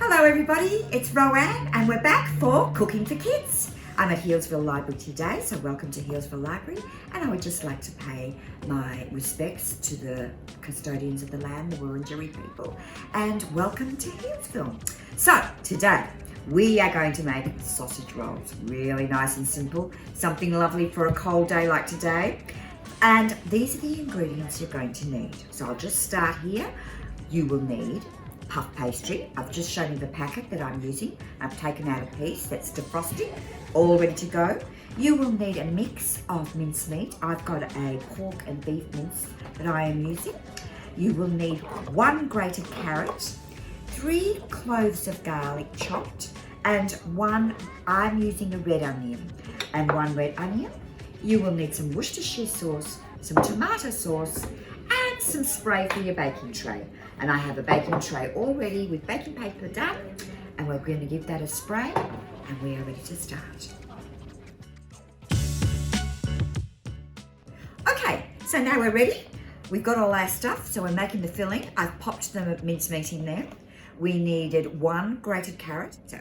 Hello everybody, it's Rowanne and we're back for Cooking for Kids. I'm at Healesville Library today, so welcome to Healesville Library, and I would just like to pay my respects to the custodians of the land, the Wurundjeri people, and welcome to Healesville. So today we are going to make sausage rolls, really nice and simple, something lovely for a cold day like today. And these are the ingredients you're going to need. So I'll just start here. You will need puff pastry. I've just shown you the packet that I'm using. I've taken out a piece that's defrosted, all ready to go. You will need a mix of minced meat. I've got a pork and beef mince that I am using. You will need 1 grated carrot, 3 cloves of garlic chopped, and I'm using a red onion, and 1 red onion. You will need some Worcestershire sauce, some tomato sauce, and some spray for your baking tray. And I have a baking tray all ready with baking paper done, and we're going to give that a spray, and we are ready to start. Okay, so now we're ready. We've got all our stuff, so we're making the filling. I've popped the mincemeat in there. We needed 1 grated carrot, so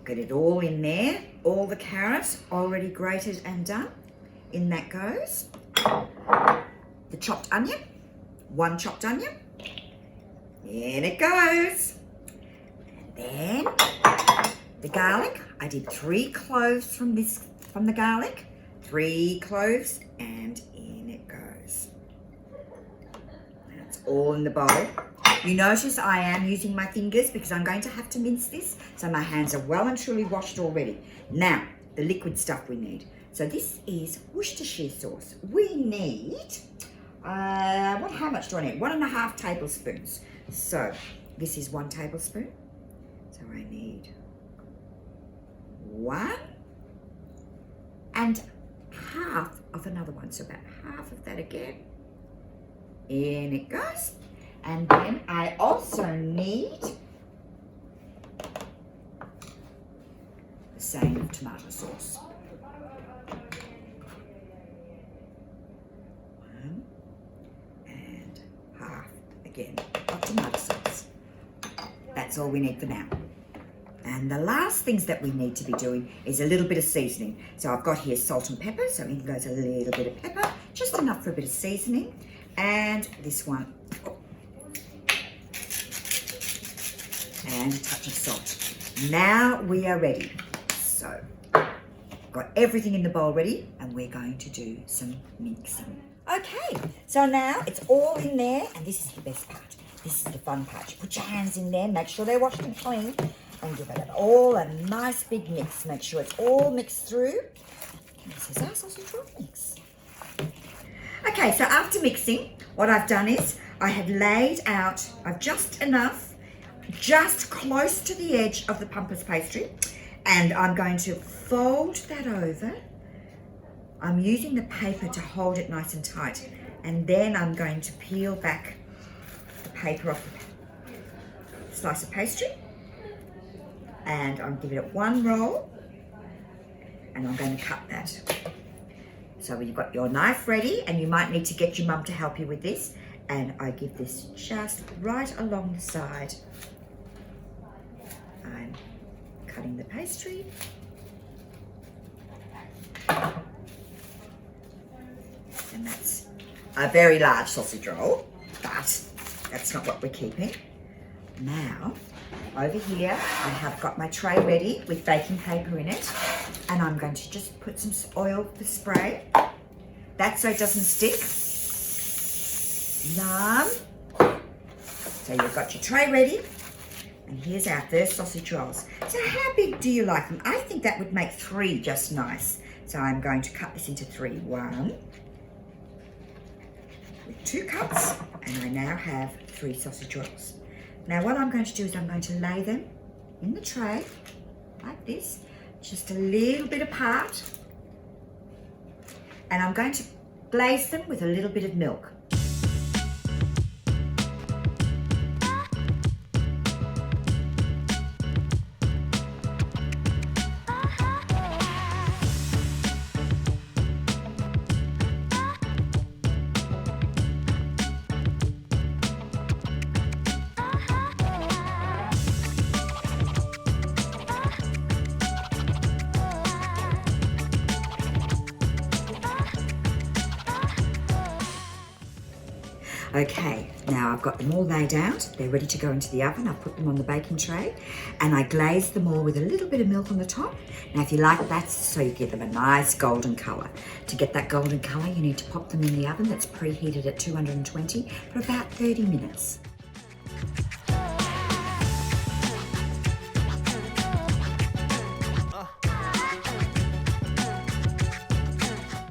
get it all in there. All the carrots already grated and done. In that goes the chopped onion, 1 chopped onion. In it goes. And then the garlic. I did 3 cloves from the garlic. 3 cloves, and in it goes. That's all in the bowl. You notice I am using my fingers because I'm going to have to mince this, so my hands are well and truly washed already. Now, the liquid stuff we need. So this is Worcestershire sauce. We need, how much do I need? 1.5 tablespoons. So this is 1 tablespoon. So I need 1 and half of another one. So about half of that again. In it goes. And then I also need the same tomato sauce. 1 and half again of tomato sauce. That's all we need for now. And the last things that we need to be doing is a little bit of seasoning. So I've got here salt and pepper, so in goes a little bit of pepper, just enough for a bit of seasoning. And this one, and a touch of salt. Now we are ready. So, got everything in the bowl ready, and we're going to do some mixing. Okay, so now it's all in there, and this is the best part. This is the fun part. You put your hands in there, make sure they're washed and clean, and give it all a nice big mix. Make sure it's all mixed through. And this is our sausage roll mix. Okay, so after mixing, what I've done is I have laid out, I've just enough, just close to the edge of the Pampas pastry, and I'm going to fold that over. I'm using the paper to hold it nice and tight, and then I'm going to peel back the paper off the slice of pastry, and I'm giving it 1 roll, and I'm going to cut that. So you've got your knife ready, and you might need to get your mum to help you with this, and I give this just right along the side. I'm cutting the pastry. And that's a very large sausage roll, but that's not what we're keeping. Now, over here, I have got my tray ready with baking paper in it, and I'm going to just put some oil for spray. That's so it doesn't stick. Yum. So you've got your tray ready, and here's our first sausage rolls. So how big do you like them? I think that would make 3 just nice. So I'm going to cut this into 3. 1 with 2 cuts, and I now have 3 sausage rolls. Now what I'm going to do is I'm going to lay them in the tray like this, just a little bit apart, and I'm going to glaze them with a little bit of milk. Okay, now I've got them all laid out. They're ready to go into the oven. I've put them on the baking tray and I glazed them all with a little bit of milk on the top. Now if you like that, so you give them a nice golden colour. To get that golden colour, you need to pop them in the oven that's preheated at 220 for about 30 minutes.